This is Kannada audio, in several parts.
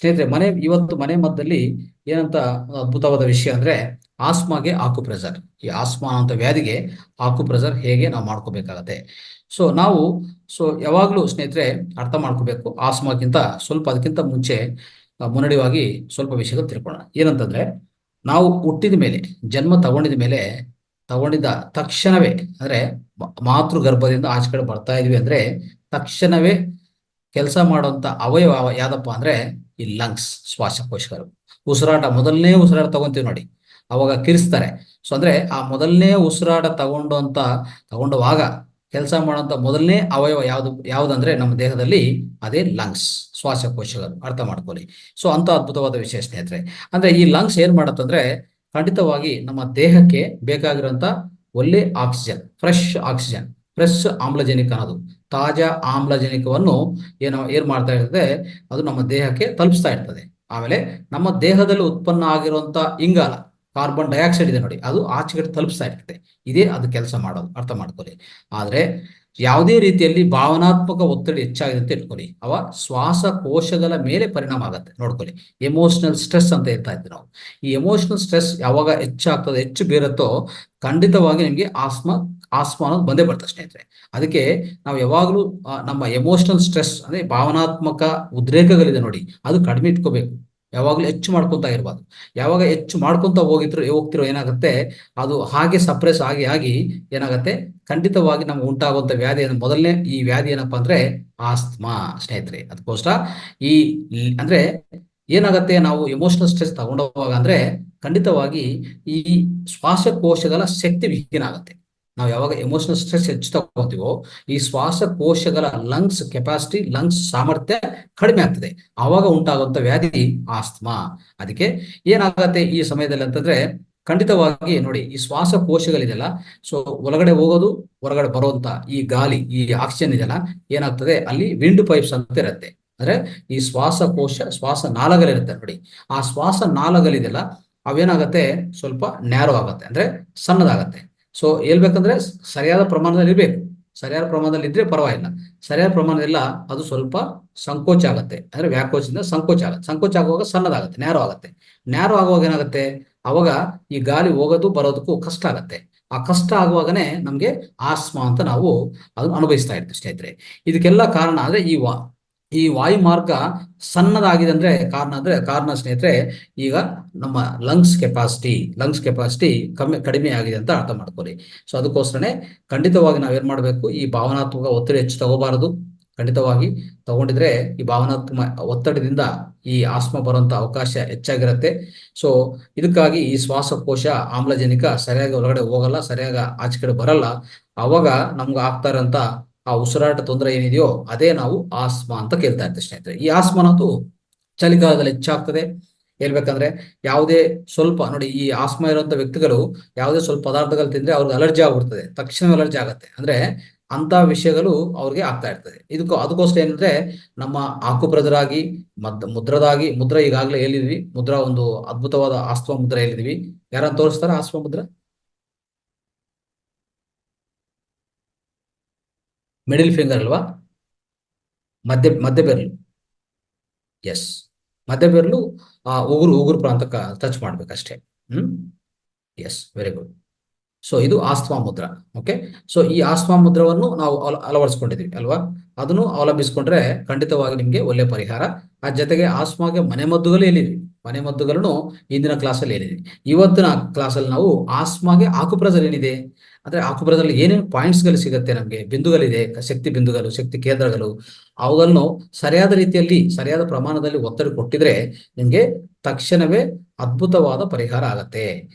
ಸ್ನೇಹಿತರೆ, ಇವತ್ತು ಮನೆ ಮದ್ದಲ್ಲಿ ಏನಂತ ಅದ್ಭುತವಾದ ವಿಷಯ ಅಂದ್ರೆ ಆಸ್ಮಾಗೆ ಆಕುಪ್ರೆಷರ್. ಈ ಆಸ್ಮಾ ಅಂತ ವ್ಯಾಧಿಗೆ ಆಕುಪ್ರೆಷರ್ ಹೇಗೆ ನಾವು ಮಾಡ್ಕೋಬೇಕಾಗತ್ತೆ. ಸೊ ಯಾವಾಗ್ಲೂ ಸ್ನೇಹಿತರೆ ಅರ್ಥ ಮಾಡ್ಕೋಬೇಕು. ಆಸ್ಮಾಕ್ಕಿಂತ ಸ್ವಲ್ಪ ಅದಕ್ಕಿಂತ ಮುಂಚೆ ಮುನ್ನಡಿವಾಗಿ ಸ್ವಲ್ಪ ವಿಷಯಗಳು ತಿಳ್ಕೊಳ್ಳೋಣ. ಏನಂತಂದ್ರೆ, ನಾವು ಹುಟ್ಟಿದ ಮೇಲೆ, ಜನ್ಮ ತಗೊಂಡಿದ್ದ ತಕ್ಷಣವೇ, ಅಂದ್ರೆ ಮಾತೃ ಗರ್ಭದಿಂದ ಆಚೆ ಕಡೆ ಬರ್ತಾ ಇದೀವಿ ಅಂದ್ರೆ ತಕ್ಷಣವೇ ಕೆಲಸ ಮಾಡುವಂತ ಅವಯವ ಯಾವ್ದಪ್ಪ ಅಂದ್ರೆ ಈ ಲಂಗ್ಸ್, ಶ್ವಾಸಕೋಶಗಳು. ಮೊದಲನೇ ಉಸಿರಾಟ ತಗೊಂತೀವಿ ನೋಡಿ, ಅವಾಗ ಕಿರಿಸ್ತಾರೆ. ಸೊ ಅಂದ್ರೆ ಆ ಮೊದಲನೇ ಉಸಿರಾಟ ತಗೊಂಡವಾಗ ಕೆಲಸ ಮಾಡುವಂತ ಮೊದಲನೇ ಅವಯವ ಯಾವ್ದಂದ್ರೆ ನಮ್ಮ ದೇಹದಲ್ಲಿ ಅದೇ ಲಂಗ್ಸ್, ಶ್ವಾಸಕೋಶಗಳು. ಅರ್ಥ ಮಾಡ್ಕೊಳ್ಳಿ. ಸೊ ಅಂತ ಅದ್ಭುತವಾದ ವಿಷಯ ಸ್ನೇಹಿತರೆ. ಅಂದ್ರೆ ಈ ಲಂಗ್ಸ್ ಏನ್ ಮಾಡತ್ತಂದ್ರೆ ಖಂಡಿತವಾಗಿ ನಮ್ಮ ದೇಹಕ್ಕೆ ಬೇಕಾಗಿರುವಂತ ಒಳ್ಳೆ ಆಕ್ಸಿಜನ್, ಫ್ರೆಶ್ ಆಮ್ಲಜನಕ ಅನ್ನೋದು, ತಾಜಾ ಆಮ್ಲಜನಕವನ್ನು ಏನ್ ಮಾಡ್ತಾ ಇರ್ತದೆ, ಅದು ನಮ್ಮ ದೇಹಕ್ಕೆ ತಲುಪಿಸ್ತಾ ಇರ್ತದೆ. ಆಮೇಲೆ ನಮ್ಮ ದೇಹದಲ್ಲಿ ಉತ್ಪನ್ನ ಆಗಿರುವಂತ ಇಂಗಾಲ, ಕಾರ್ಬನ್ ಡೈಆಕ್ಸೈಡ್ ಇದೆ ನೋಡಿ, ಅದು ಆಚೆಗಡೆ ತಲುಪಿಸ್ತಾ ಇರ್ತದೆ. ಇದೇ ಅದು ಕೆಲಸ ಮಾಡೋದು. ಅರ್ಥ ಮಾಡ್ಕೊಳ್ಳಿ. ಆದ್ರೆ ಯಾವುದೇ ರೀತಿಯಲ್ಲಿ ಭಾವನಾತ್ಮಕ ಒತ್ತಡ ಹೆಚ್ಚಾಗಿದೆ ಅಂತ ಇಟ್ಕೊಳ್ಳಿ, ಶ್ವಾಸಕೋಶಗಳ ಮೇಲೆ ಪರಿಣಾಮ ಆಗುತ್ತೆ. ನೋಡ್ಕೊಳ್ಳಿ, ಎಮೋಷನಲ್ ಸ್ಟ್ರೆಸ್ ಅಂತ ಹೇಳ್ತಾ ಇದ್ವಿ ನಾವು. ಈ ಎಮೋಷನಲ್ ಸ್ಟ್ರೆಸ್ ಯಾವಾಗ ಹೆಚ್ಚಾಗ್ತದೆ, ಹೆಚ್ಚು ಬೀರುತ್ತೋ ಖಂಡಿತವಾಗಿ ನಿಮಗೆ ಆಸ್ಮಾ ಅನ್ನೋದು ಬಂದೇ ಬರ್ತದೆ ಸ್ನೇಹಿತರೆ. ಅದಕ್ಕೆ ನಾವು ಯಾವಾಗಲೂ ನಮ್ಮ ಎಮೋಷನಲ್ ಸ್ಟ್ರೆಸ್ ಅಂದ್ರೆ ಭಾವನಾತ್ಮಕ ಉದ್ರೇಕಗಳಿದೆ ನೋಡಿ, ಅದು ಕಡಿಮೆ ಇಟ್ಕೋಬೇಕು. ಯಾವಾಗಲೂ ಹೆಚ್ಚು ಮಾಡ್ಕೊಂತ ಇರಬಾರ್ದು. ಯಾವಾಗ ಹೆಚ್ಚು ಮಾಡ್ಕೊಂತ ಹೋಗ್ತಿರೋ ಏನಾಗುತ್ತೆ, ಅದು ಹಾಗೆ ಸಪ್ರೆಸ್ ಆಗಿ ಏನಾಗುತ್ತೆ, ಖಂಡಿತವಾಗಿ ನಮ್ಗೆ ಉಂಟಾಗುವಂತ ವ್ಯಾಧಿ ಮೊದಲನೇ ಈ ವ್ಯಾಧಿ ಏನಪ್ಪಾ ಅಂದ್ರೆ ಆಸ್ತಮಾ ಸ್ನೇಹಿತರೆ. ಅದಕ್ಕೋಸ್ಕರ ಅಂದ್ರೆ ಏನಾಗುತ್ತೆ, ನಾವು ಎಮೋಷನಲ್ ಸ್ಟ್ರೆಸ್ ತಗೊಂಡೋವಾಗ ಅಂದ್ರೆ ಖಂಡಿತವಾಗಿ ಈ ಶ್ವಾಸಕೋಶಗಳ ಶಕ್ತಿ ವಿಹೀನ ಆಗುತ್ತೆ. ನಾವು ಯಾವಾಗ ಎಮೋಷನಲ್ ಸ್ಟ್ರೆಸ್ ಹೆಚ್ಚು ತಗೋತೀವೋ ಈ ಶ್ವಾಸಕೋಶಗಳ ಲಂಗ್ಸ್ ಸಾಮರ್ಥ್ಯ ಕಡಿಮೆ ಆಗ್ತದೆ. ಆವಾಗ ಉಂಟಾಗುವಂತ ವ್ಯಾಧಿ ಆಸ್ತಮಾ. ಅದಕ್ಕೆ ಏನಾಗತ್ತೆ ಈ ಸಮಯದಲ್ಲಿ ಅಂತಂದ್ರೆ ಖಂಡಿತವಾಗಿ ನೋಡಿ, ಈ ಶ್ವಾಸಕೋಶಗಳಿದೆಯಲ್ಲ, ಸೊ ಒಳಗಡೆ ಹೋಗೋದು ಹೊರಗಡೆ ಬರುವಂತ ಈ ಗಾಳಿ, ಈ ಆಕ್ಸಿಜನ್ ಇದೆಯಲ್ಲ, ಏನಾಗ್ತದೆ ಅಲ್ಲಿ ವಿಂಡ್ ಪೈಪ್ಸ್ ಅಂತ ಇರುತ್ತೆ. ಅಂದ್ರೆ ಈ ಶ್ವಾಸನಾಳಗಳಿರುತ್ತೆ ನೋಡಿ, ಆ ಶ್ವಾಸನಾಳಗಳಿದೆಯಲ್ಲ ಅವೇನಾಗತ್ತೆ, ಸ್ವಲ್ಪ ನ್ಯಾರೋ ಆಗತ್ತೆ, ಅಂದ್ರೆ ಸಣ್ಣದಾಗತ್ತೆ. ಸೊ ಹೇಳ್ಬೇಕಂದ್ರೆ ಸರಿಯಾದ ಪ್ರಮಾಣದಲ್ಲಿ ಇರ್ಬೇಕು. ಸರಿಯಾದ ಪ್ರಮಾಣದಲ್ಲಿ ಇದ್ರೆ ಪರವಾಗಿಲ್ಲ. ಸರಿಯಾದ ಪ್ರಮಾಣದಲ್ಲ ಅದು ಸ್ವಲ್ಪ ಸಂಕೋಚ ಆಗತ್ತೆ, ಅಂದ್ರೆ ವ್ಯಾಕೋಚದಿಂದ ಸಂಕೋಚ ಆಗುವಾಗ ಸಣ್ಣದಾಗತ್ತೆ, ನ್ಯಾರೋ ಆಗತ್ತೆ. ನ್ಯಾರೋ ಆಗುವಾಗ ಏನಾಗುತ್ತೆ, ಅವಾಗ ಈ ಗಾಳಿ ಹೋಗೋದು ಬರೋದಕ್ಕೂ ಕಷ್ಟ ಆಗತ್ತೆ. ಆ ಕಷ್ಟ ಆಗುವಾಗನೇ ನಮ್ಗೆ ಆಸ್ಮಾ ಅಂತ ನಾವು ಅದನ್ನು ಅನುಭವಿಸ್ತಾ ಇರ್ತೀವಿ ಸ್ನೇಹಿತರೆ. ಇದಕ್ಕೆಲ್ಲ ಕಾರಣ ಅಂದ್ರೆ ಈ ವಾಯು ಮಾರ್ಗ ಸಣ್ಣದಾಗಿದೆ ಅಂದ್ರೆ ಕಾರಣ ಸ್ನೇಹಿತರೆ, ಈಗ ನಮ್ಮ ಲಂಗ್ಸ್ ಕೆಪಾಸಿಟಿ ಕಡಿಮೆ ಆಗಿದೆ ಅಂತ ಅರ್ಥ ಮಾಡ್ಕೊಳ್ಳಿ. ಸೊ ಅದಕ್ಕೋಸ್ಕರನೇ ಖಂಡಿತವಾಗಿ ನಾವೇನ್ ಮಾಡ್ಬೇಕು, ಈ ಭಾವನಾತ್ಮಕ ಒತ್ತಡ ಹೆಚ್ಚು ತಗೋಬಾರದು. ಖಂಡಿತವಾಗಿ ತಗೊಂಡಿದ್ರೆ ಈ ಭಾವನಾತ್ಮಕ ಒತ್ತಡದಿಂದ ಈ ಆಸ್ಮಾ ಬರುವಂತ ಅವಕಾಶ ಹೆಚ್ಚಾಗಿರುತ್ತೆ. ಸೊ ಇದಕ್ಕಾಗಿ ಈ ಶ್ವಾಸಕೋಶ ಆಮ್ಲಜನಕ ಸರಿಯಾಗಿ ಒಳಗಡೆ ಹೋಗಲ್ಲ, ಸರಿಯಾಗಿ ಆಚೆ ಕಡೆ ಬರಲ್ಲ. ಅವಾಗ ನಮ್ಗೆ ಆಗ್ತಾ ಇರೋಂತ ಆ ಉಸಿರಾಟ ತೊಂದರೆ ಏನಿದೆಯೋ ಅದೇ ನಾವು ಆಸ್ಮಾ ಅಂತ ಕೇಳ್ತಾ ಇರ್ತೀವಿ ಸ್ನೇಹಿತರೆ. ಈ ಆಸ್ಮಾ ಅನ್ನೋದು ಚಳಿಗಾಲದಲ್ಲಿ ಹೆಚ್ಚಾಗ್ತದೆ. ಹೇಳ್ಬೇಕಂದ್ರೆ ಯಾವುದೇ ಸ್ವಲ್ಪ ನೋಡಿ, ಈ ಆಸ್ಮಾ ಇರುವಂತ ವ್ಯಕ್ತಿಗಳು ಯಾವುದೇ ಸ್ವಲ್ಪ ಪದಾರ್ಥಗಳು ತಿಂದ್ರೆ ಅವ್ರಿಗೆ ಅಲರ್ಜಿ ಆಗ್ಬಿಡ್ತದೆ, ತಕ್ಷಣ ಅಲರ್ಜಿ ಆಗತ್ತೆ. ಅಂದ್ರೆ ಅಂತ ವಿಷಯಗಳು ಅವ್ರಿಗೆ ಆಗ್ತಾ ಇರ್ತದೆ. ಅದಕ್ಕೋಸ್ಕರ ಏನಂದ್ರೆ ನಮ್ಮ ಆಕುಪ್ರೆಷರಾಗಿ ಮುದ್ರಾ ಈಗಾಗಲೇ ಹೇಳಿದ್ವಿ. ಮುದ್ರಾ ಒಂದು ಅದ್ಭುತವಾದ ಆಸ್ಮಾ ಮುದ್ರಾ ಹೇಳಿದ್ವಿ. ಯಾರನ್ನ ತೋರಿಸ್ತಾರ ಆಸ್ಮಾ ಮುದ್ರಾ? ಮಿಡಿಲ್ ಫಿಂಗರ್ ಅಲ್ವಾ, ಮಧ್ಯ ಬೆರಳು. ಎಸ್, ಮಧ್ಯ ಬೆರಳು ಉಗುರು ಪ್ರಾಂತಕ್ಕೆ ಟಚ್ ಮಾಡ್ಬೇಕಷ್ಟೇ. Yes, very good. ಸೊ ಇದು ಆಸ್ಮಾ ಮುದ್ರಾ. ಓಕೆ, ಸೊ ಈ ಆಸ್ಮಾ ಮುದ್ರವನ್ನು ನಾವು ಅಳವಡಿಸ್ಕೊಂಡಿದ್ವಿ ಅಲ್ವಾ, ಅದನ್ನು ಅವಲಂಬಿಸ್ಕೊಂಡ್ರೆ ಖಂಡಿತವಾಗಿ ನಿಮ್ಗೆ ಒಳ್ಳೆ ಪರಿಹಾರ. ಆ ಜೊತೆಗೆ ಆಸ್ಮಾಗೆ ಮನೆಮದ್ದುಗಳನ್ನು ಇಂದಿನ ಕ್ಲಾಸಲ್ಲಿ ಹೇಳಿದ್ವಿ. ಇವತ್ತಿನ ಕ್ಲಾಸಲ್ಲಿ ನಾವು ಆಸ್ಮಾಗೆ ಆಕುಪ್ರೆಷರ್ ಏನಿದೆ, ಅಂದ್ರೆ ಆಕುಪ್ರೆಷರ್ ಏನೇನು ಪಾಯಿಂಟ್ಸ್ಗಳು ಸಿಗುತ್ತೆ, ನಮ್ಗೆ ಬಿಂದುಗಳಿದೆ, ಶಕ್ತಿ ಕೇಂದ್ರಗಳು, ಅವುಗಳನ್ನು ಸರಿಯಾದ ರೀತಿಯಲ್ಲಿ ಸರಿಯಾದ ಪ್ರಮಾಣದಲ್ಲಿ ಒತ್ತಡ ಕೊಟ್ಟಿದ್ರೆ ನಿಮ್ಗೆ ತಕ್ಷಣವೇ ಅದ್ಭುತವಾದ ಪರಿಹಾರ ಆಗತ್ತೆ.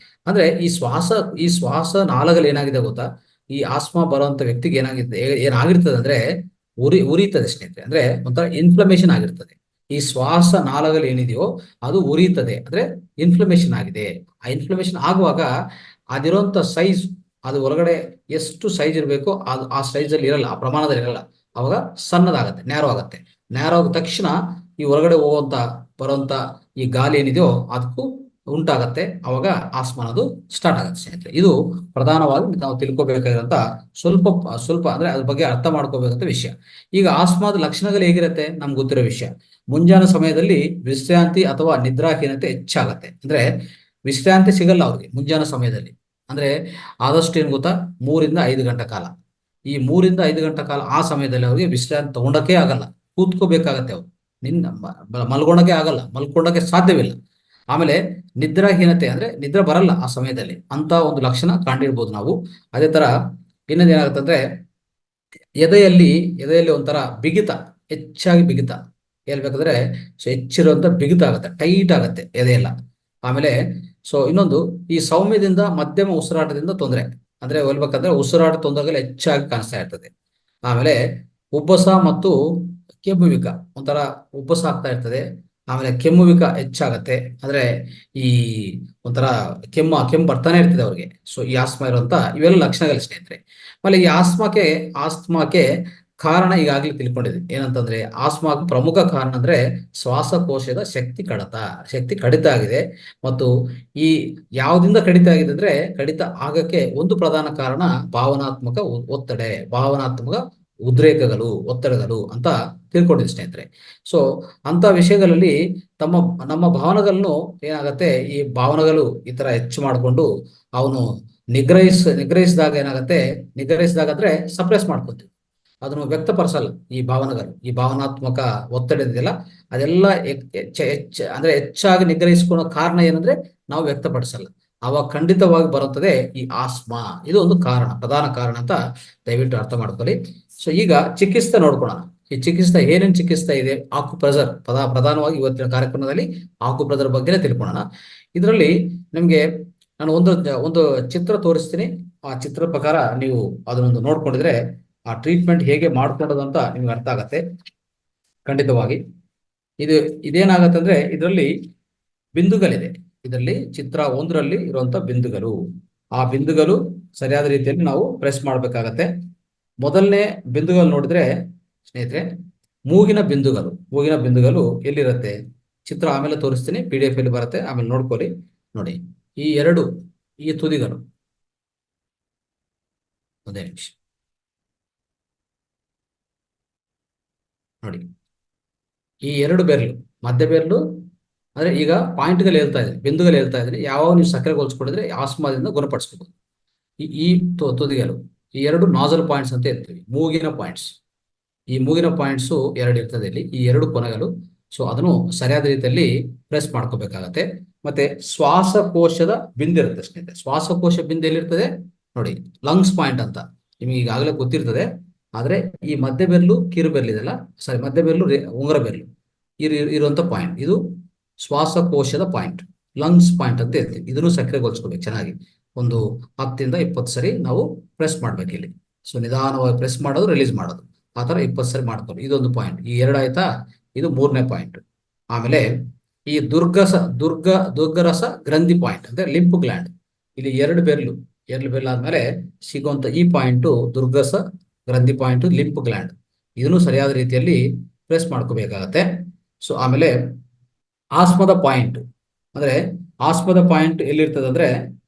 ಅಂದ್ರೆ ಈ ಶ್ವಾಸ ನಾಳಗಳು ಏನಾಗಿದೆ ಗೊತ್ತಾ, ಈ ಆಸ್ಮಾ ಬರುವಂತ ವ್ಯಕ್ತಿಗೆ ಏನಾಗಿರ್ತದೆ ಅಂದ್ರೆ ಉರಿತದೆ ಸ್ನೇಹಿತರೆ. ಅಂದ್ರೆ ಒಂಥರ ಇನ್ಫ್ಲಮೇಷನ್ ಆಗಿರ್ತದೆ. ಈ ಶ್ವಾಸ ನಾಳಗಳು ಏನಿದೆಯೋ ಅದು ಉರಿಯುತ್ತದೆ, ಅಂದ್ರೆ ಇನ್ಫ್ಲಮೇಷನ್ ಆಗಿದೆ. ಆ ಇನ್ಫ್ಲಮೇಷನ್ ಆಗುವಾಗ ಅದಿರುವಂತ ಸೈಜ್, ಅದು ಒಳಗಡೆ ಎಷ್ಟು ಸೈಜ್ ಇರಬೇಕು ಆ ಸೈಜ್ ಅಲ್ಲಿ ಇರಲ್ಲ, ಆ ಪ್ರಮಾಣದಲ್ಲಿ ಇರಲ್ಲ. ಅವಾಗ ಸಣ್ಣದಾಗತ್ತೆ, ನ್ಯಾರೋ ಆಗತ್ತೆ. ನ್ಯಾರೋ ಆದ ತಕ್ಷಣ ಈ ಹೊರಗಡೆ ಬರುವಂತ ಈ ಗಾಳಿ ಏನಿದೆಯೋ ಅದಕ್ಕೂ ಉಂಟಾಗತ್ತೆ. ಅವಾಗ ಆಸ್ಮಾ ಅನ್ನೋದು ಸ್ಟಾರ್ಟ್ ಆಗುತ್ತೆ ಸ್ನೇಹಿತರೆ. ಇದು ಪ್ರಧಾನವಾಗಿ ನಾವು ತಿಳ್ಕೊಬೇಕಾಗಿರಂತ ಸ್ವಲ್ಪ ಅಂದ್ರೆ ಅದ್ರ ಬಗ್ಗೆ ಅರ್ಥ ಮಾಡ್ಕೋಬೇಕಂತ ವಿಷಯ. ಈಗ ಆಸ್ಮಾದ ಲಕ್ಷಣಗಳು ಹೇಗಿರುತ್ತೆ ನಮ್ಗೆ ಗೊತ್ತಿರೋ ವಿಷಯ. ಮುಂಜಾನೆ ಸಮಯದಲ್ಲಿ ವಿಶ್ರಾಂತಿ ಅಥವಾ ನಿದ್ರಾಹೀನತೆ ಹೆಚ್ಚಾಗತ್ತೆ. ಅಂದ್ರೆ ವಿಶ್ರಾಂತಿ ಸಿಗಲ್ಲ ಅವ್ರಿಗೆ ಮುಂಜಾನೆ ಸಮಯದಲ್ಲಿ. ಅಂದ್ರೆ ಆದಷ್ಟು ಏನ್ ಗೊತ್ತಾ, 3 ರಿಂದ 5 ಗಂಟೆ ಕಾಲ, ಈ 3 ರಿಂದ 5 ಗಂಟೆ ಕಾಲ ಆ ಸಮಯದಲ್ಲಿ ಅವ್ರಿಗೆ ವಿಶ್ರಾಂತಿ ತಗೊಂಡಕ್ಕೆ ಆಗಲ್ಲ, ಕೂತ್ಕೋಬೇಕಾಗತ್ತೆ ಅವ್ರು. ಮಲ್ಕೊಂಡಕ್ಕೆ ಆಗಲ್ಲ, ಮಲ್ಕೊಂಡಕ್ಕೆ ಸಾಧ್ಯವಿಲ್ಲ. ಆಮೇಲೆ ನಿದ್ರಾಹೀನತೆ ಅಂದ್ರೆ ನಿದ್ರೆ ಬರಲ್ಲ ಆ ಸಮಯದಲ್ಲಿ, ಅಂತ ಒಂದು ಲಕ್ಷಣ ಕಂಡಿರ್ಬೋದು ನಾವು. ಅದೇ ತರ ಇನ್ನೊಂದು ಏನಾಗುತ್ತೆ ಅಂದ್ರೆ ಎದೆಯಲ್ಲಿ ಎದೆಯಲ್ಲಿ ಒಂಥರ ಬಿಗಿತ, ಹೆಚ್ಚಾಗಿ ಬಿಗಿತ, ಹೇಳ್ಬೇಕಂದ್ರೆ ಹೆಚ್ಚಿರುವಂತ ಬಿಗಿತ ಆಗುತ್ತೆ, ಟೈಟ್ ಆಗುತ್ತೆ ಎದೆಯೆಲ್ಲ. ಆಮೇಲೆ ಇನ್ನೊಂದು, ಈ ಸೌಮ್ಯದಿಂದ ಮಧ್ಯಮ ಉಸಿರಾಟದಿಂದ ತೊಂದರೆ, ಅಂದ್ರೆ ಹೇಳ್ಬೇಕಂದ್ರೆ ಉಸಿರಾಟ ತೊಂದರೆಗಳು ಹೆಚ್ಚಾಗಿ ಕಾಣಿಸ್ತಾ ಇರ್ತದೆ. ಆಮೇಲೆ ಉಬ್ಬಸ ಮತ್ತು ಕೆಮ್ಮುವಿಕ, ಒಂಥರ ಉಬ್ಬಸ ಆಗ್ತಾ ಇರ್ತದೆ. ಆಮೇಲೆ ಕೆಮ್ಮುವಿಕ ಹೆಚ್ಚಾಗತ್ತೆ, ಅಂದ್ರೆ ಈ ಒಂಥರ ಕೆಮ್ಮು ಬರ್ತಾನೆ ಇರ್ತದೆ ಅವ್ರಿಗೆ. ಈ ಆಸ್ಮಾ ಇರುವಂತ ಇವೆಲ್ಲ ಲಕ್ಷಣಗಳು ಸ್ನೇಹಿತರೆ. ಆಮೇಲೆ ಈ ಆಸ್ಮಾಕ್ಕೆ ಕಾರಣ ಈಗಾಗಲೇ ತಿಳ್ಕೊಂಡಿದ್ವಿ. ಏನಂತಂದ್ರೆ ಆಸ್ಮಾಕ್ಕೆ ಪ್ರಮುಖ ಕಾರಣ ಅಂದ್ರೆ ಶ್ವಾಸಕೋಶದ ಶಕ್ತಿ ಕಡಿತ ಆಗಿದೆ. ಮತ್ತು ಈ ಯಾವ್ದಿಂದ ಕಡಿತ ಆಗಿದೆ ಅಂದ್ರೆ, ಕಡಿತ ಆಗಕ್ಕೆ ಒಂದು ಪ್ರಧಾನ ಕಾರಣ ಭಾವನಾತ್ಮಕ ಭಾವನಾತ್ಮಕ ಉದ್ರೇಕಗಳು, ಒತ್ತಡಗಳು ಅಂತ ತಿಳ್ಕೊಂಡಿದ್ವಿ ಸ್ನೇಹಿತರೆ. ಅಂತ ವಿಷಯಗಳಲ್ಲಿ ನಮ್ಮ ಭಾವನೆಗಳನ್ನು ಏನಾಗತ್ತೆ, ಈ ಭಾವನೆಗಳು ಈ ತರ ಹೆಚ್ಚು ಮಾಡಿಕೊಂಡು ಅವನು ನಿಗ್ರಹಿಸಿದಾಗ ಏನಾಗತ್ತೆ, ನಿಗ್ರಹಿಸಿದಾಗ ಅಂದ್ರೆ ಸಪ್ರೆಸ್ ಮಾಡ್ಕೊತೀವಿ, ಅದನ್ನು ವ್ಯಕ್ತಪಡಿಸಲ್ಲ. ಈ ಭಾವನಾತ್ಮಕ ಒತ್ತಡ ಇದೆಯಲ್ಲ, ಅದೆಲ್ಲ ಅಂದ್ರೆ ಹೆಚ್ಚಾಗಿ ನಿಗ್ರಹಿಸಿಕೊಳ್ಳೋ ಕಾರಣ ಏನಂದ್ರೆ ನಾವು ವ್ಯಕ್ತಪಡಿಸಲ್ಲ. ಅವಾಗ ಖಂಡಿತವಾಗಿ ಬರುತ್ತದೆ ಈ ಆಸ್ಮಾ. ಇದು ಒಂದು ಪ್ರಧಾನ ಕಾರಣ ಅಂತ ದಯವಿಟ್ಟು ಅರ್ಥ ಮಾಡ್ಕೊಳ್ಳಿ. ಈಗ ಚಿಕಿತ್ಸೆ ನೋಡ್ಕೊಳ್ಳೋಣ. ಈ ಚಿಕಿತ್ಸೆ ಏನೇನು ಚಿಕಿತ್ಸೆ ಇದೆ, ಆಕ್ಯುಪ್ರೆಷರ್ ಪ್ರಧಾನವಾಗಿ ಇವತ್ತಿನ ಕಾರ್ಯಕ್ರಮದಲ್ಲಿ ಆಕ್ಯುಪ್ರೆಷರ್ ಬಗ್ಗೆ ತಿಳ್ಕೊಳ್ಳೋಣ. ಇದರಲ್ಲಿ ನಿಮ್ಗೆ ನಾನು ಒಂದು ಚಿತ್ರ ತೋರಿಸ್ತೀನಿ. ಆ ಚಿತ್ರ ಪ್ರಕಾರ ನೀವು ಅದನ್ನೊಂದು ನೋಡ್ಕೊಂಡಿದ್ರೆ ಆ ಟ್ರೀಟ್ಮೆಂಟ್ ಹೇಗೆ ಮಾಡ್ಕೊಳ್ಳೋದು ಅಂತ ನಿಮ್ಗೆ ಅರ್ಥ ಆಗತ್ತೆ ಖಂಡಿತವಾಗಿ. ಇದೇನಾಗತ್ತೆ ಅಂದ್ರೆ, ಇದರಲ್ಲಿ ಬಿಂದುಗಳಿದೆ. ಇದರಲ್ಲಿ ಚಿತ್ರ 1ರಲ್ಲಿ ಇರುವಂತ ಬಿಂದುಗಳು, ಆ ಬಿಂದುಗಳು ಸರಿಯಾದ ರೀತಿಯಲ್ಲಿ ನಾವು ಪ್ರೆಸ್ ಮಾಡ್ಬೇಕಾಗತ್ತೆ. ಮೊದಲನೇ ಬಿಂದುಗಳು ನೋಡಿದ್ರೆ ಸ್ನೇಹಿತರೆ, ಮೂಗಿನ ಬಿಂದುಗಳು ಎಲ್ಲಿರುತ್ತೆ, ಚಿತ್ರ ಆಮೇಲೆ ತೋರಿಸ್ತೀನಿ, PDF ಅಲ್ಲಿ ಬರುತ್ತೆ, ಆಮೇಲೆ ನೋಡ್ಕೊಳ್ಳಿ. ನೋಡಿ, ಈ ತುದಿಗಳು, ಒಂದೇ ನಿಮಿಷ ನೋಡಿ, ಈ 2 ಬೆರಳು, ಮಧ್ಯ ಬೆರಳು ಅಂದ್ರೆ ಈಗ ಪಾಯಿಂಟ್ಗಳು ಹೇಳ್ತಾ ಇದ್ದೀನಿ, ಬಿಂದುಗಳು ಹೇಳ್ತಾ ಇದ್ದೀನಿ. ಯಾವ ನೀವು ಸಕ್ಕರೆಗೊಳಿಸ್ಕೊಂಡಿದ್ರೆ ಆಸ್ಮಾದಿಂದ ಗುಣಪಡಿಸ್ಕೋಬಹುದು. ಈ ತುದಿಗಳು, ಈ 2 ನಾಜಲ್ ಪಾಯಿಂಟ್ಸ್ ಅಂತ ಇರ್ತೀವಿ, ಮೂಗಿನ ಪಾಯಿಂಟ್ಸ್. ಈ ಮೂಗಿನ ಪಾಯಿಂಟ್ಸು 2 ಇರ್ತದೆ ಇಲ್ಲಿ, ಈ 2 ಕೊನೆಗಳು. ಅದನ್ನು ಸರಿಯಾದ ರೀತಿಯಲ್ಲಿ ಪ್ರೆಸ್ ಮಾಡ್ಕೋಬೇಕಾಗತ್ತೆ. ಮತ್ತೆ ಶ್ವಾಸಕೋಶದ ಬಿಂದು ಇರುತ್ತೆ ಸ್ನೇಹಿತರೆ. ಶ್ವಾಸಕೋಶ ಬಿಂದು ಎಲ್ಲಿರ್ತದೆ ನೋಡಿ, ಲಂಗ್ಸ್ ಪಾಯಿಂಟ್ ಅಂತ ನಿಮಗೆ ಈಗಾಗಲೇ ಗೊತ್ತಿರ್ತದೆ. ಆದ್ರೆ ಈ ಮಧ್ಯ ಬೆರಳು ಕಿರು ಬೆರಳು ಇದೆಲ್ಲ, ಮಧ್ಯ ಬೆರಳು ಉಂಗುರ ಬೆರಳು ಇರುವಂತ ಪಾಯಿಂಟ್, ಇದು ಶ್ವಾಸಕೋಶದ ಪಾಯಿಂಟ್, ಲಂಗ್ಸ್ ಪಾಯಿಂಟ್ ಅಂತ ಇರ್ತದೆ. ಇದನ್ನು ಸಕ್ರಿಯಗೊಳಿಸ್ಕೋಬೇಕು ಚೆನ್ನಾಗಿ. ಒಂದು 10ರಿಂದ 20 ಸರಿ ನಾವು ಪ್ರೆಸ್ ಮಾಡ್ಬೇಕು ಇಲ್ಲಿ. ನಿಧಾನವಾಗಿ ಪ್ರೆಸ್ ಮಾಡೋದು, ರಿಲೀಸ್ ಮಾಡೋದು, ಆ ತರ 20 ಸರಿ ಮಾಡ್ಕೊಳ್ಳಿ. ಇದೊಂದು ಪಾಯಿಂಟ್, ಈ 2 ಆಯ್ತಾ. ಇದು 3ನೇ ಪಾಯಿಂಟ್. ಆಮೇಲೆ ಈ ದುರ್ಗರಸ ಗ್ರಂಥಿ ಪಾಯಿಂಟ್ ಅಂದ್ರೆ ಲಿಂಪ್ ಗ್ಲ್ಯಾಂಡ್, ಇಲ್ಲಿ 2 ಬೆರಳು ಆದ್ಮೇಲೆ ಸಿಗುವಂತ ಈ ಪಾಯಿಂಟ್ ದುರ್ಗಸ ಗ್ರಂಥಿ ಪಾಯಿಂಟ್, ಲಿಂಪ್ ಗ್ಲ್ಯಾಂಡ್. ಇದನ್ನು ಸರಿಯಾದ ರೀತಿಯಲ್ಲಿ ಪ್ರೆಸ್ ಮಾಡ್ಕೋಬೇಕಾಗತ್ತೆ. ಆಮೇಲೆ ಆಸ್ಮದ ಪಾಯಿಂಟ್ ಅಂದ್ರೆ, ಆಸ್ಮದ ಪಾಯಿಂಟ್ ಎಲ್ಲಿರ್ತದೆ ಅಂದ್ರೆ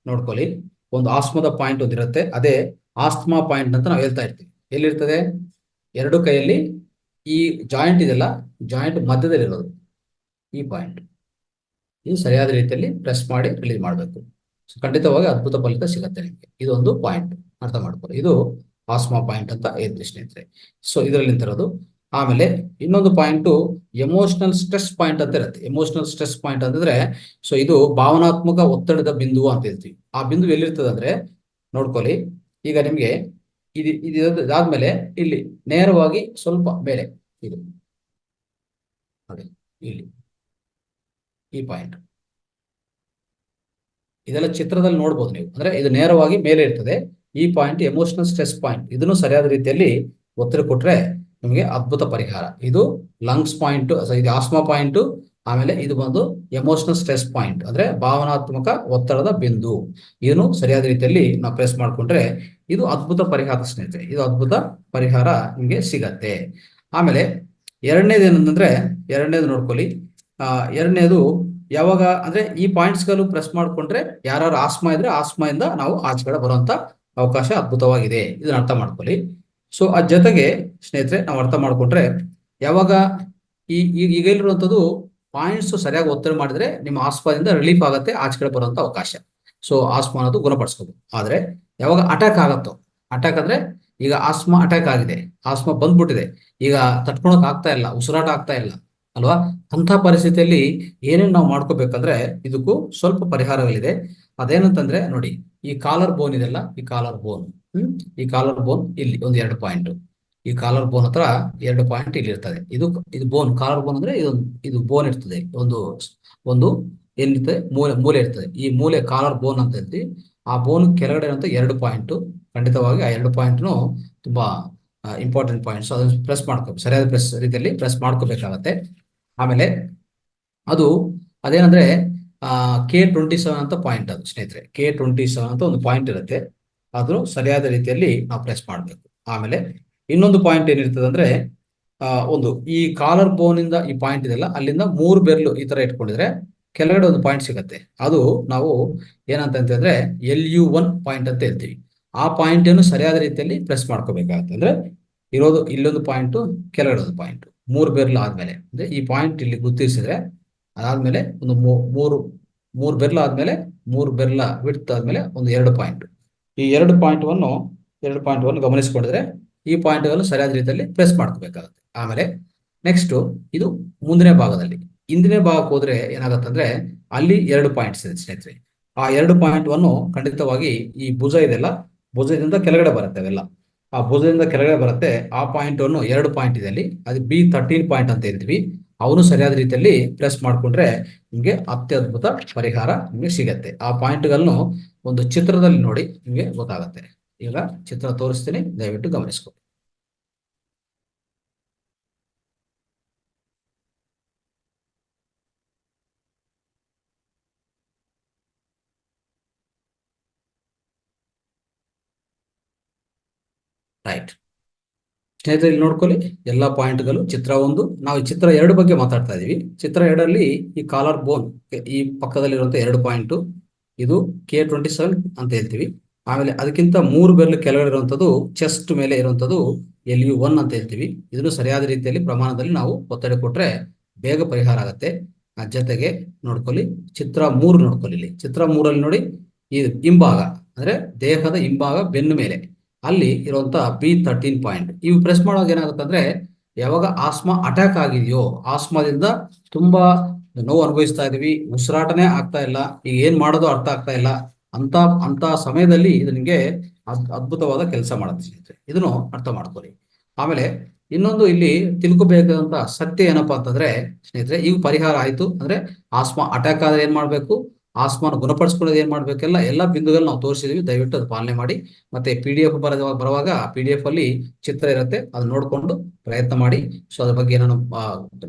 ನೋಡ್ಕೊಳ್ಳಿ, ಒಂದು ಆಸ್ಮದ ಪಾಯಿಂಟ್ ಒಂದಿರುತ್ತೆ, ಅದೇ ಆಸ್ಮಾ ಪಾಯಿಂಟ್ ಅಂತ ನಾವು ಹೇಳ್ತಾ ಇರ್ತೀವಿ. ಎಲ್ಲಿರ್ತದೆ, 2 ಕೈಯಲ್ಲಿ ಈ ಜಾಯಿಂಟ್ ಇದೆಲ್ಲ, ಜಾಯಿಂಟ್ ಮಧ್ಯದಲ್ಲಿ ಇರೋದು ಈ ಪಾಯಿಂಟ್. ಇದು ಸರಿಯಾದ ರೀತಿಯಲ್ಲಿ ಪ್ರೆಸ್ ಮಾಡಿ ರಿಲೀಸ್ ಮಾಡಬೇಕು. ಖಂಡಿತವಾಗಿ ಅದ್ಭುತ ಫಲಿತ ಸಿಗುತ್ತೆ ನಿಮಗೆ. ಇದೊಂದು ಪಾಯಿಂಟ್ ಅರ್ಥ ಮಾಡ್ಕೊಳ್ಳಿ, ಇದು ಆಸ್ಮಾ ಪಾಯಿಂಟ್ ಅಂತ ಹೇಳ್ತೀವಿ ಸ್ನೇಹಿತರೆ. ಇದರಲ್ಲಿ ತರೋದು. ಆಮೇಲೆ ಇನ್ನೊಂದು ಪಾಯಿಂಟ್ ಎಮೋಷನಲ್ ಸ್ಟ್ರೆಸ್ ಪಾಯಿಂಟ್ ಅಂತ ಇರುತ್ತೆ. ಎಮೋಷನಲ್ ಸ್ಟ್ರೆಸ್ ಪಾಯಿಂಟ್ ಅಂತಂದ್ರೆ ಇದು ಭಾವನಾತ್ಮಕ ಒತ್ತಡದ ಬಿಂದು ಅಂತ ಹೇಳ್ತೀವಿ. ಆ ಬಿಂದು ಎಲ್ಲಿರ್ತದೆ ಅಂದ್ರೆ ನೋಡ್ಕೊಳ್ಳಿ, ಈಗ ನಿಮ್ಗೆ ಇದಾದ್ಮೇಲೆ ಇಲ್ಲಿ ನೇರವಾಗಿ ಸ್ವಲ್ಪ ಮೇಲೆ ಇದು ನೋಡಿ, ಇಲ್ಲಿ ಈ ಪಾಯಿಂಟ್, ಇದೆಲ್ಲ ಚಿತ್ರದಲ್ಲಿ ನೋಡ್ಬೋದು ನೀವು. ಅಂದ್ರೆ ಇದು ನೇರವಾಗಿ ಮೇಲೆ ಇರ್ತದೆ, ಈ ಪಾಯಿಂಟ್ ಎಮೋಷನಲ್ ಸ್ಟ್ರೆಸ್ ಪಾಯಿಂಟ್. ಇದನ್ನು ಸರಿಯಾದ ರೀತಿಯಲ್ಲಿ ಒತ್ತಡ ಕೊಟ್ರೆ ನಿಮಗೆ ಅದ್ಭುತ ಪರಿಹಾರ. ಇದು ಲಂಗ್ಸ್ ಪಾಯಿಂಟ್, ಇದು ಆಸ್ಮಾ ಪಾಯಿಂಟ್. ಆಮೇಲೆ ಇದು ಬಂದು ಎಮೋಷನಲ್ ಸ್ಟ್ರೆಸ್ ಪಾಯಿಂಟ್ ಅಂದ್ರೆ ಭಾವನಾತ್ಮಕ ಒತ್ತಡದ ಬಿಂದು. ಇದನ್ನು ಸರಿಯಾದ ರೀತಿಯಲ್ಲಿ ನಾವು ಪ್ರೆಸ್ ಮಾಡ್ಕೊಂಡ್ರೆ ಇದು ಅದ್ಭುತ ಪರಿಹಾರ ಸ್ನೇಹಿತರೆ. ಇದು ಅದ್ಭುತ ಪರಿಹಾರ ನಿಮಗೆ ಸಿಗತ್ತೆ. ಆಮೇಲೆ ಎರಡನೇದು ನೋಡ್ಕೊಳ್ಳಿ. ಎರಡನೇದು ಯಾವಾಗ ಅಂದ್ರೆ ಈ ಪಾಯಿಂಟ್ಸ್ ಗಳು ಪ್ರೆಸ್ ಮಾಡ್ಕೊಂಡ್ರೆ ಯಾರು ಆಸ್ಮಾ ಇದ್ರೆ ಆಸ್ಮಾಯಿಂದ ನಾವು ಆಚೆಗಡೆ ಬರುವಂತ ಅವಕಾಶ ಅದ್ಭುತವಾಗಿದೆ. ಇದನ್ನ ಅರ್ಥ ಮಾಡ್ಕೊಳ್ಳಿ. ಆ ಜೊತೆಗೆ ಸ್ನೇಹಿತರೆ ನಾವು ಅರ್ಥ ಮಾಡ್ಕೊಂಡ್ರೆ, ಯಾವಾಗ ಈಗ ಇಲ್ಲಿರುವಂಥದ್ದು ಪಾಯಿಂಟ್ಸ್ ಸರಿಯಾಗಿ ಒತ್ತಡ ಮಾಡಿದ್ರೆ ನಿಮ್ಮ ಆಸ್ಮಾದಿಂದ ರಿಲೀಫ್ ಆಗುತ್ತೆ, ಆಚೆ ಕಡೆ ಬರುವಂತ ಅವಕಾಶ. ಸೊ ಆಸ್ಮಾ ಅನ್ನೋದು ಗುಣಪಡಿಸ್ಬೋದು. ಆದ್ರೆ ಯಾವಾಗ ಅಟ್ಯಾಕ್ ಆಗತ್ತೋ, ಅಟ್ಯಾಕ್ ಅಂದ್ರೆ ಈಗ ಆಸ್ಮಾ ಅಟ್ಯಾಕ್ ಆಗಿದೆ, ಆಸ್ಮಾ ಬಂದ್ಬಿಟ್ಟಿದೆ, ಈಗ ತಟ್ಕೊಳಕ್ ಆಗ್ತಾ ಇಲ್ಲ, ಉಸಿರಾಟ ಆಗ್ತಾ ಇಲ್ಲ ಅಲ್ವಾ, ಅಂತ ಪರಿಸ್ಥಿತಿಯಲ್ಲಿ ಏನೇನು ನಾವು ಮಾಡ್ಕೋಬೇಕಂದ್ರೆ ಇದಕ್ಕೂ ಸ್ವಲ್ಪ ಪರಿಹಾರಗಳಿದೆ. ಅದೇನಂತಂದ್ರೆ ನೋಡಿ, ಈ ಕಾಲರ್ ಬೋನ್ ಇದೆಲ್ಲ, ಈ ಕಾಲರ್ ಬೋನ್, ಈ ಕಾಲರ್ ಬೋನ್ ಇಲ್ಲಿ ಒಂದು 2 ಪಾಯಿಂಟ್, ಈ ಕಾಲರ್ ಬೋನ್ ಹತ್ರ 2 ಪಾಯಿಂಟ್ ಇಲ್ಲಿ ಇರ್ತದೆ. ಇದು ಬೋನ್, ಕಾಲರ್ ಬೋನ್ ಅಂದ್ರೆ ಇದು ಬೋನ್ ಇರ್ತದೆ, ಒಂದು ಒಂದು ಏನಿರ್ತದೆ, ಮೂಲೆ ಮೂಲೆ ಇರ್ತದೆ. ಈ ಮೂಲೆ ಕಾಲರ್ ಬೋನ್ ಅಂತ ಹೇಳ್ತೀವಿ. ಆ ಬೋನ್ ಕೆಳಗಡೆ ಇರುವಂತ 2 ಪಾಯಿಂಟ್, ಖಂಡಿತವಾಗಿ ಆ 2 ಪಾಯಿಂಟ್ನು ತುಂಬಾ ಇಂಪಾರ್ಟೆಂಟ್ ಪಾಯಿಂಟ್ಸ್. ಅದನ್ನು ಪ್ರೆಸ್ ಮಾಡ್ಕೋ, ಸರಿಯಾದ ರೀತಿಯಲ್ಲಿ ಪ್ರೆಸ್ ಮಾಡ್ಕೋಬೇಕಾಗತ್ತೆ. ಆಮೇಲೆ ಅದು ಅದೇನಂದ್ರೆ K27 ಅಂತ ಪಾಯಿಂಟ್, ಅದು ಸ್ನೇಹಿತರೆ K27 ಅಂತ ಒಂದು ಪಾಯಿಂಟ್ ಇರುತ್ತೆ. ಅದು ಸರಿಯಾದ ರೀತಿಯಲ್ಲಿ ನಾವು ಪ್ರೆಸ್ ಮಾಡಬೇಕು. ಆಮೇಲೆ ಇನ್ನೊಂದು ಪಾಯಿಂಟ್ ಏನಿರ್ತದೆ ಅಂದ್ರೆ ಒಂದು ಈ ಕಾಲರ್ ಬೋನ್ ಇಂದ ಈ ಪಾಯಿಂಟ್ ಇದೆಲ್ಲ, ಅಲ್ಲಿಂದ 3 ಬೆರಳು ಈ ತರ ಇಟ್ಕೊಂಡಿದ್ರೆ ಕೆಳಗಡೆ ಒಂದು ಪಾಯಿಂಟ್ ಸಿಗತ್ತೆ. ಅದು ನಾವು ಏನಂತ ಅಂತಂದ್ರೆ LU1 ಪಾಯಿಂಟ್ ಅಂತ ಹೇಳ್ತೀವಿ. ಆ ಪಾಯಿಂಟ್ ಅನ್ನು ಸರಿಯಾದ ರೀತಿಯಲ್ಲಿ ಪ್ರೆಸ್ ಮಾಡ್ಕೋಬೇಕಾಗತ್ತೆ. ಅಂದ್ರೆ ಇರೋದು ಇಲ್ಲೊಂದು ಪಾಯಿಂಟ್, ಕೆಳಗಡೆ ಒಂದು ಪಾಯಿಂಟ್, 3 ಬೆರಳು ಆದ್ಮೇಲೆ, ಅಂದ್ರೆ ಈ ಪಾಯಿಂಟ್ ಇಲ್ಲಿ ಗುರ್ತಿಸಿದ್ರೆ ಅದಾದ್ಮೇಲೆ ಒಂದು ಮೂರು ಬೆರಳು ಆದ್ಮೇಲೆ 3 ಬೆರಳ ವಿಡ್ತ್ ಆದ್ಮೇಲೆ ಒಂದು 2 ಪಾಯಿಂಟ್. ಈ 2 ಪಾಯಿಂಟ್ ಗಮನಿಸಿಕೊಂಡಿದ್ರೆ ಈ ಪಾಯಿಂಟ್ಗಳನ್ನು ಸರಿಯಾದ ರೀತಿಯಲ್ಲಿ ಪ್ರೆಸ್ ಮಾಡ್ಕೋಬೇಕಾಗುತ್ತೆ. ಆಮೇಲೆ ನೆಕ್ಸ್ಟ್ ಇದು ಮುಂದಿನ ಭಾಗದಲ್ಲಿ, ಹಿಂದಿನ ಭಾಗಕ್ಕೆ ಹೋದ್ರೆ ಏನಾಗತ್ತಂದ್ರೆ ಅಲ್ಲಿ 2 ಪಾಯಿಂಟ್ಸ್ ಇದೆ ಸ್ನೇಹಿತರೆ. ಆ 2 ಪಾಯಿಂಟ್ ಖಂಡಿತವಾಗಿ ಈ ಭುಜ ಇದೆಲ್ಲ, ಭುಜದಿಂದ ಕೆಳಗಡೆ ಬರುತ್ತೆ ಅವೆಲ್ಲ, ಆ ಭುಜದಿಂದ ಕೆಳಗಡೆ ಬರುತ್ತೆ. ಆ ಪಾಯಿಂಟ್ 2 ಪಾಯಿಂಟ್ ಇದೆ ಅಲ್ಲಿ, ಅದು B13 ಪಾಯಿಂಟ್ ಅಂತ ಹೇಳ್ತೀವಿ. ಅವನು ಸರಿಯಾದ ರೀತಿಯಲ್ಲಿ ಪ್ರೆಸ್ ಮಾಡ್ಕೊಂಡ್ರೆ ನಿಮ್ಗೆ ಅತ್ಯದ್ಭುತ ಪರಿಹಾರ ನಿಮ್ಗೆ ಸಿಗತ್ತೆ. ಆ ಪಾಯಿಂಟ್ಗಳನ್ನು ಒಂದು ಚಿತ್ರದಲ್ಲಿ ನೋಡಿ ನಿಮ್ಗೆ ಗೊತ್ತಾಗತ್ತೆ. ಈಗ ಚಿತ್ರ ತೋರಿಸ್ತೀನಿ, ದಯವಿಟ್ಟು ಗಮನಿಸ್ಕೊ. ರೈಟ್ ಸ್ನೇಹಿತರೆ, ಇಲ್ಲಿ ನೋಡ್ಕೊಳ್ಳಿ ಎಲ್ಲಾ ಪಾಯಿಂಟ್ಗಳು. ಚಿತ್ರ 1, ನಾವು ಚಿತ್ರ 2 ಬಗ್ಗೆ ಮಾತಾಡ್ತಾ ಇದೀವಿ. ಚಿತ್ರ 2ರಲ್ಲಿ ಈ ಕಾಲರ್ ಬೋನ್ ಈ ಪಕ್ಕದಲ್ಲಿರುವಂತ 2 ಪಾಯಿಂಟ್, ಇದು K27 ಅಂತ ಹೇಳ್ತೀವಿ. ಆಮೇಲೆ ಅದಕ್ಕಿಂತ 3 ಬೆರಳು ಕೆಳಗಡೆ ಇರುವಂತದ್ದು, ಚೆಸ್ಟ್ ಮೇಲೆ ಇರುವಂತದ್ದು LU1 ಅಂತ ಹೇಳ್ತೀವಿ. ಇದನ್ನು ಸರಿಯಾದ ರೀತಿಯಲ್ಲಿ ಪ್ರಮಾಣದಲ್ಲಿ ನಾವು ಒತ್ತಡ ಕೊಟ್ರೆ ಬೇಗ ಪರಿಹಾರ ಆಗತ್ತೆ. ಜೊತೆಗೆ ನೋಡ್ಕೊಳ್ಳಿ, ಚಿತ್ರ 3 ನೋಡ್ಕೊಳ್ಳಿ. ಇಲ್ಲಿ ಚಿತ್ರ 3ಅಲ್ಲಿ ನೋಡಿ, ಈ ಹಿಂಭಾಗ ಅಂದ್ರೆ ದೇಹದ ಹಿಂಭಾಗ ಬೆನ್ನು ಮೇಲೆ ಅಲ್ಲಿ ಇರುವಂತ B13 ಪಾಯಿಂಟ್, ಇವು ಪ್ರೆಸ್ ಮಾಡುವಾಗ ಏನಾಗುತ್ತೆ ಅಂದ್ರೆ ಯಾವಾಗ ಆಸ್ಮಾ ಅಟ್ಯಾಕ್ ಆಗಿದೆಯೋ, ಆಸ್ಮಾದಿಂದ ತುಂಬಾ ನೋವು ಅನುಭವಿಸ್ತಾ ಇದೀವಿ, ಉಸಿರಾಟನೇ ಆಗ್ತಾ ಇಲ್ಲ, ಈಗ ಏನ್ ಮಾಡೋದು ಅರ್ಥ ಆಗ್ತಾ ಇಲ್ಲ ಅಂತ ಸಮಯದಲ್ಲಿ ಇದು ನಿಮಗೆ ಅದ್ಭುತವಾದ ಕೆಲಸ ಮಾಡುತ್ತೆ ಸ್ನೇಹಿತರೆ. ಇದನ್ನು ಅರ್ಥ ಮಾಡ್ಕೊಳ್ಳಿ. ಆಮೇಲೆ ಇನ್ನೊಂದು ಇಲ್ಲಿ ತಿಳ್ಕೊಬೇಕಾದಂತ ಸತ್ಯ ಏನಪ್ಪಾ ಅಂತಂದ್ರೆ ಸ್ನೇಹಿತರೆ, ಈಗ ಪರಿಹಾರ ಆಯ್ತು ಅಂದ್ರೆ ಆಸ್ಮಾ ಅಟ್ಯಾಕ್ ಆದ್ರೆ ಏನ್ ಮಾಡ್ಬೇಕು, ಆಸ್ಮಾನ ಗುಣಪಡಿಸ್ಕೊಳ್ಳೋದು ಏನ್ ಮಾಡ್ಬೇಕೆಲ್ಲ ಎಲ್ಲ ಬಿಂದುಗಳು ನಾವು ತೋರಿಸಿದೀವಿ. ದಯವಿಟ್ಟು ಅದು ಪಾಲನೆ ಮಾಡಿ. ಮತ್ತೆ PDF ಬರುವಾಗ PDF ಅಲ್ಲಿ ಚಿತ್ರ ಇರುತ್ತೆ, ಅದನ್ನ ನೋಡ್ಕೊಂಡು ಪ್ರಯತ್ನ ಮಾಡಿ. ಸೊ ಅದ್ರ ಬಗ್ಗೆ ಏನಾದ್ರು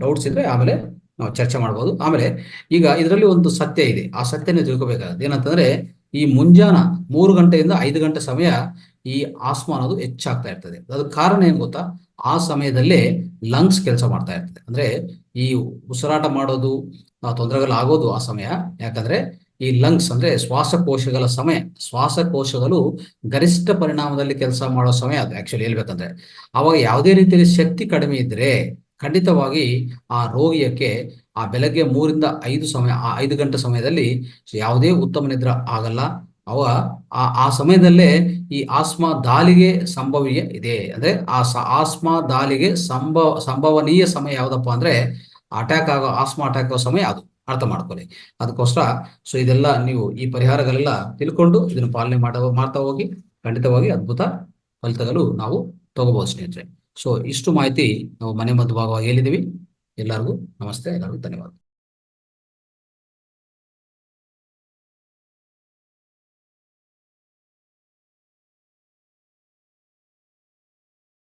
ಡೌಟ್ಸ್ ಇದ್ರೆ ಆಮೇಲೆ ನಾವು ಚರ್ಚೆ ಮಾಡ್ಬೋದು. ಆಮೇಲೆ ಈಗ ಇದರಲ್ಲಿ ಒಂದು ಸತ್ಯ ಇದೆ, ಆ ಸತ್ಯನ ತಿಳ್ಕೊಬೇಕಾಗುತ್ತೆ. ಏನಂತಂದ್ರೆ ಈ ಮುಂಜಾನ 3 ಗಂಟೆಯಿಂದ 5 ಗಂಟೆ ಸಮಯ ಈ ಆಸ್ಮಾ ಅನ್ನೋದು ಹೆಚ್ಚಾಗ್ತಾ ಇರ್ತದೆ. ಅದಕ್ಕೆ ಕಾರಣ ಏನ್ ಗೊತ್ತಾ, ಆ ಸಮಯದಲ್ಲೇ ಲಂಗ್ಸ್ ಕೆಲಸ ಮಾಡ್ತಾ ಇರ್ತದೆ. ಅಂದ್ರೆ ಈ ಉಸಿರಾಟ ಮಾಡೋದು ತೊಂದರೆಗಳಾಗೋದು ಆ ಸಮಯ. ಯಾಕಂದ್ರೆ ಈ ಲಂಗ್ಸ್ ಅಂದ್ರೆ ಶ್ವಾಸಕೋಶಗಳ ಸಮಯ, ಶ್ವಾಸಕೋಶಗಳು ಗರಿಷ್ಠ ಪರಿಣಾಮದಲ್ಲಿ ಕೆಲಸ ಮಾಡೋ ಸಮಯ ಅದು. ಆಕ್ಚುಲಿ ಹೇಳ್ಬೇಕಂದ್ರೆ ಅವಾಗ ಯಾವುದೇ ರೀತಿಯಲ್ಲಿ ಶಕ್ತಿ ಕಡಿಮೆ ಇದ್ರೆ ಖಂಡಿತವಾಗಿ ಆ ರೋಗಿಯಕ್ಕೆ ಆ ಬೆಳಗ್ಗೆ 3 ರಿಂದ 5 ಸಮಯ, ಆ 5 ಗಂಟೆ ಸಮಯದಲ್ಲಿ ಯಾವುದೇ ಉತ್ತಮ ನಿದ್ರೆ ಆಗಲ್ಲ. ಅವ ಆ ಸಮಯದಲ್ಲೇ ಈ ಆಸ್ಮಾ ದಾಳಿಗೆ ಸಂಭವೀಯ ಇದೆ. ಅಂದ್ರೆ ಆಸ್ಮಾ ದಾಳಿಗೆ ಸಂಭವನೀಯ ಸಮಯ ಯಾವ್ದಪ್ಪ ಅಂದ್ರೆ ಆಸ್ಮಾ ಅಟ್ಯಾಕ್ ಆಗೋ ಸಮಯ ಅದು. ಅರ್ಥ ಮಾಡ್ಕೊಳ್ಳಿ. ಅದಕ್ಕೋಸ್ಕರ ಸೊ ಇದೆಲ್ಲ ನೀವು ಈ ಪರಿಹಾರಗಳೆಲ್ಲ ತಿಳ್ಕೊಂಡು ಇದನ್ನು ಪಾಲನೆ ಮಾಡ್ತಾ ಹೋಗಿ ಖಂಡಿತವಾಗಿ ಅದ್ಭುತ ಫಲಿತಗಳು ನಾವು ತಗೋಬಹುದು ಸ್ನೇಹಿತರೆ. ಸೊ ಇಷ್ಟು ಮಾಹಿತಿ ನಾವು ಮನೆ ಮದ್ದು ಭಾಗವಾಗಿ ಹೇಳಿದೀವಿ. ಎಲ್ಲರಿಗೂ ನಮಸ್ತೆ, ಎಲ್ಲರಿಗೂ ಧನ್ಯವಾದ.